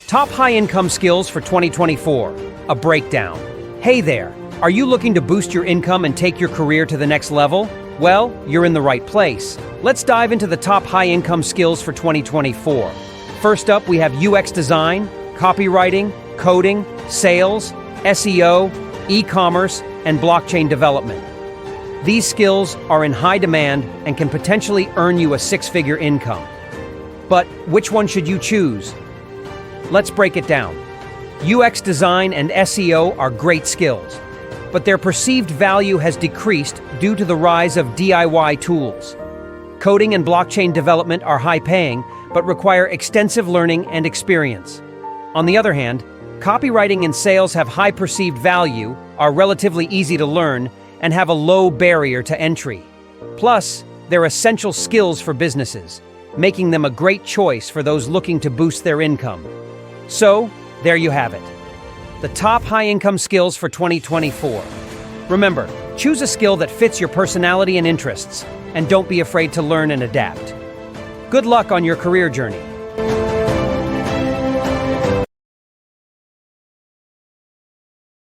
Top high-income skills for 2024, a breakdown. Hey there, are you looking to boost your income and take your career to the next level? Well, you're in the right place. Let's dive into the top high-income skills for 2024. First up, we have UX design, copywriting, coding, sales, SEO, e-commerce, and blockchain development. These skills are in high demand and can potentially earn you a six-figure income. But which one should you choose? Let's break it down. UX design and SEO are great skills, but their perceived value has decreased due to the rise of DIY tools. Coding and blockchain development are high-paying, but require extensive learning and experience. On the other hand, copywriting and sales have high perceived value, are relatively easy to learn, and have a low barrier to entry. Plus, they're essential skills for businesses, making them a great choice for those looking to boost their income. So, there you have it. The top high-income skills for 2024. Remember, choose a skill that fits your personality and interests, and don't be afraid to learn and adapt. Good luck on your career journey.